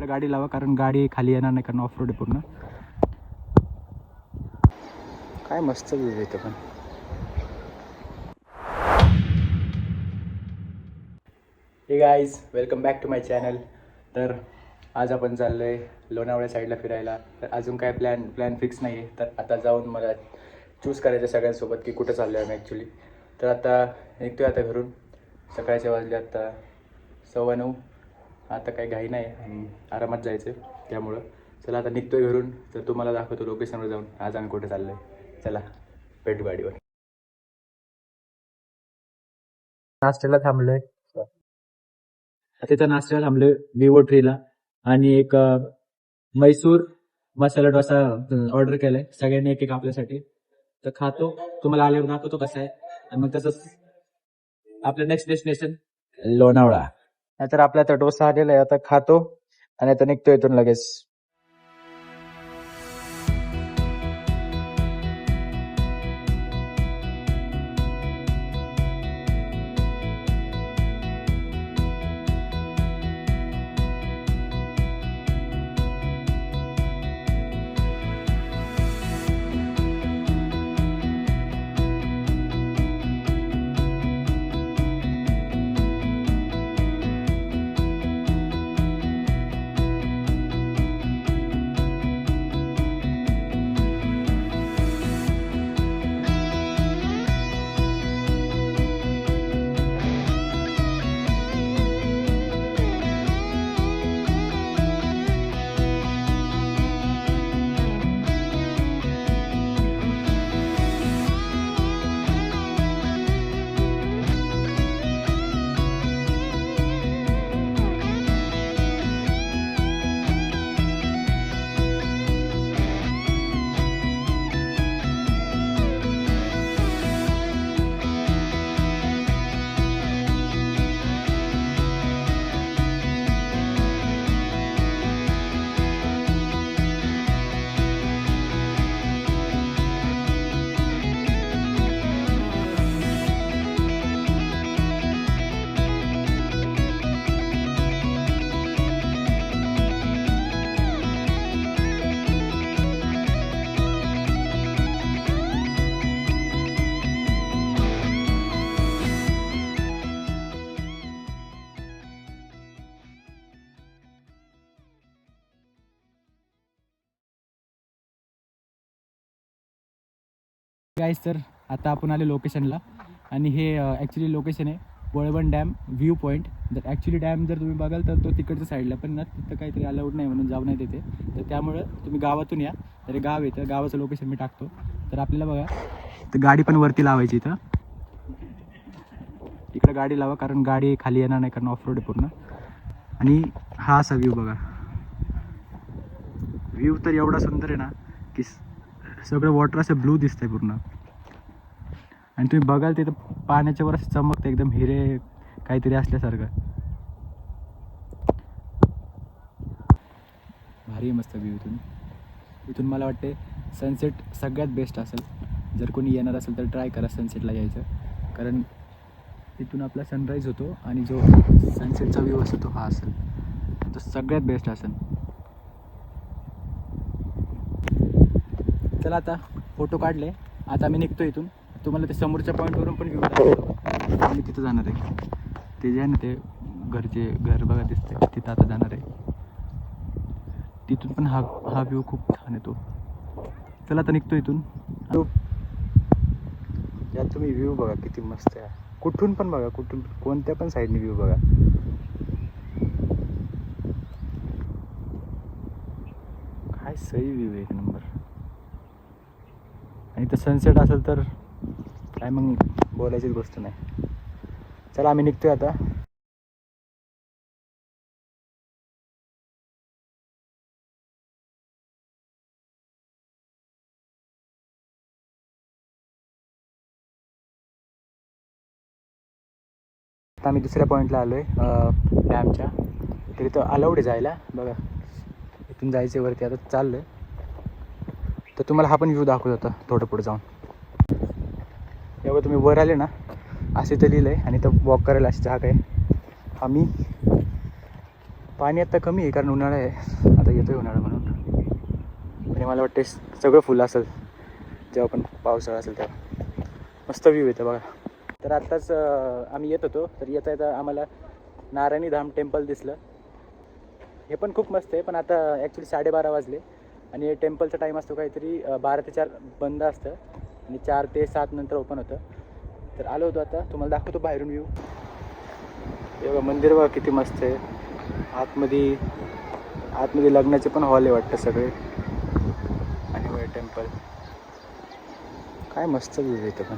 इकडे गाडी लावा, कारण गाडी खाली येणार नाही, कारण ऑफ रोड आहे पूर्ण. काय मस्त व्ह्यू आहे इथं पण. Hey guys, welcome back to my channel. तर आज आपण चाललो आहे लोणावळ्या साईडला फिरायला. तर अजून काय प्लॅन फिक्स नाही आहे. तर आता जाऊन मला चूज करायचं सगळ्यांसोबत की कुठं चाललो आहे आम्ही ॲक्च्युली. तर आता निघतो आहे आता घरून. सकाळचे वाजले आता 9:15. आता काही घाई नाही आणि आरामात जायचं, त्यामुळं चला आता निघतो आहे घरून. तर तुम्हाला दाखवतो लोकेशनवर जाऊन आज आम्ही कुठे चाललो आहे. चला भेटू गाडीवर. नाश्त्याला थांबलो आहे. तिथं नाश्त्याला थांबलोय विवो ट्रीला, आणि एक मैसूर मसाला डोसा ऑर्डर केलाय सगळ्यांनी एक एक आपल्यासाठी. तर खातो, तुम्हाला आल्यावर दाखवतो कसं आहे. आणि मग तसंच आपलं नेक्स्ट डेस्टिनेशन लोणावळा. नाहीतर आपला तर डोसा आलेला आहे, आता खातो आणि आता निघतो इथून लगेच. गाईस, तर आता आपण आले लोकेशनला, आणि हे ॲक्च्युली लोकेशन आहे वळवण डॅम व्ह्यू पॉईंट. जर ॲक्च्युली डॅम जर तुम्ही बघाल तर तो तिकडच्या साईडला, पण ना तिथं काहीतरी अलाउड नाही म्हणून जाऊ नाही देते. तर त्यामुळं तुम्ही गावातून या. तर गाव येतं, गावाचं लोकेशन मी टाकतो. तर आपल्याला बघा, तर गाडी पण वरती लावायची इथं. इकडे गाडी लावा, कारण गाडी खाली येणार नाही, कारण ऑफ रोड आहे पूर्ण. आणि हा असा व्ह्यू बघा. व्ह्यू तर एवढा सुंदर आहे ना की सगळं वॉटर असं ब्लू दिसतंय पूर्ण. आणि तुम्ही बघाल तिथं पाण्याच्या वर असं चमकतं, एकदम हिरे काहीतरी असल्यासारखं. भारी मस्त व्ह्यू इथून मला वाटते सनसेट सगळ्यात बेस्ट असेल. जर कोणी येणार असेल तर ट्राय करा सनसेटला यायचं, कारण इथून आपला सनराईज होतो आणि जो सनसेटचा व्ह्यू असतो तो हा असेल, तो सगळ्यात बेस्ट असेल. चला आता फोटो काढले, आता मी निघतो इथून. तुम्हाला ते समोरच्या पॉईंटवरून पण व्ह्यू दाखवतो. आम्ही तिथं जाणार आहे. ते जे आहे ना ते घर बघा दिसते, तिथं आता जाणार आहे. तिथून पण हा व्ह्यू खूप छान येतो. चला आता निघतो इथून. यात तुम्ही व्ह्यू बघा किती मस्त आहे. कुठून पण बघा, कोणत्या पण साईडने व्ह्यू बघा. काय सही व्ह्यू आहे, एक नंबर. आणि तर सनसेट असेल तर काय मग बोलायचीच गोष्ट नाही. चला आम्ही निघतोय आता. आता आम्ही दुसऱ्या पॉईंटला आलो आहे डॅमच्या. तर इथं अलाउड आहे जायला बघा. इथून जायचं वरती, आता चाललं आहे. तर तुम्हाला हा पण व्ह्यू दाखवत होता थोडं पुढे जाऊन. एवढं तुम्ही वर आले ना, असे इथं लिहिलं आहे, आणि इथं वॉक करायला अशी जागा आहे. आम्ही पाणी आता कमी आहे कारण उन्हाळा आहे, आता येतोय उन्हाळा म्हणून. आणि मला वाटते सगळं फुलं असेल जेव्हा पण पावसाळा असेल तेव्हा. मस्त व्ह्यू येतं बघा. तर आत्ताच आम्ही येत होतो, तर येता येता आम्हाला नारायणी धाम टेम्पल दिसलं. हे पण खूप मस्त आहे, पण आता ॲक्च्युली 12:30 वाजले आणि टेम्पलचा टाईम असतो काहीतरी 12 ते 4 बंद असतं आणि 4 ते 7 नंतर ओपन होतं. तर आलो होतो, आता तुम्हाला दाखवतो बाहेरून व्ह्यू. हे बघा मंदिर बघा किती मस्त आहे. आतमध्ये लग्नाचे पण हॉल आहे वाटतं सगळे. आणि वर टेम्पल काय मस्त व्ह्यू आहे इथं पण.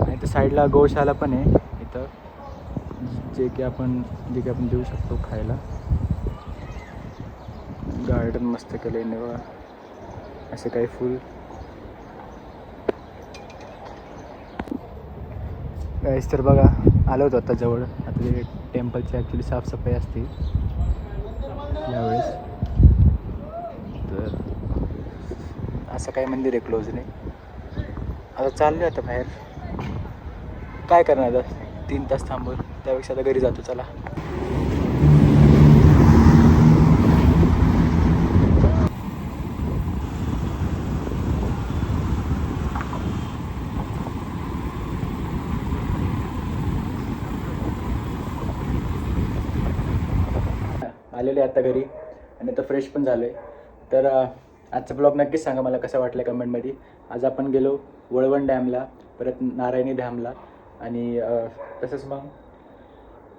आणि इथं साईडला गौशाला पण आहे इथं, जे की आपण देऊ शकतो खायला. गार्डन मस्त केलं आहे बघा, असे काही फुल. गाईस तर बघा आलो होतो आता जवळ. आता ते टेम्पलची ॲक्च्युली साफसफाई असते यावेळेस. तर असं काही मंदिर आहे क्लोज नाही. आता चाललो आता बाहेर, काय करणार आता 3 तास थांबून, त्यापेक्षा आता घरी जातो. चला. आलेले आता घरी आणि आता फ्रेश पण झालो आहे. तर आजचा ब्लॉग नक्कीच सांगा मला कसं वाटलं कमेंटमध्ये. आज आपण गेलो वळवण डॅमला, परत नारायणी डॅमला आणि तसंच मग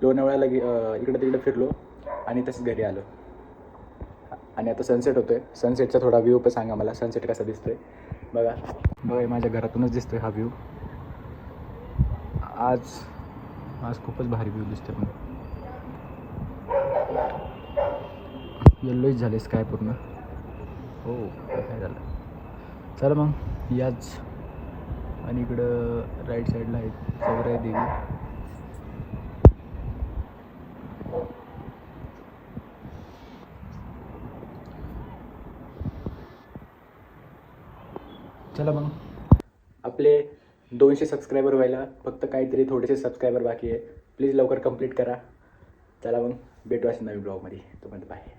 लोणावळ्याला इकडं तिकडं फिरलो आणि तसंच घरी आलो. आणि आता सनसेट होतो आहे. सनसेटचा थोडा व्ह्यू पण सांगा मला, सनसेट कसा दिसतो आहे बघा. बघा माझ्या घरातूनच दिसतो आहे हा व्ह्यू. आज खूपच भारी व्ह्यू दिसतो पण. येल्लोच झाले स्काय पूर्ण. हो काय झालं. चला मग याच. आणि इकडं राईट साईडला आहे चौराई देवी. चला मग, आपले 200 सबस्क्रायबर व्हायला फक्त काहीतरी थोडेसे सबस्क्रायबर बाकी आहे. प्लीज लवकर कंप्लीट करा. चला मग भेटू अशा नवीन ब्लॉगमध्ये. तोपर्यंत बाय.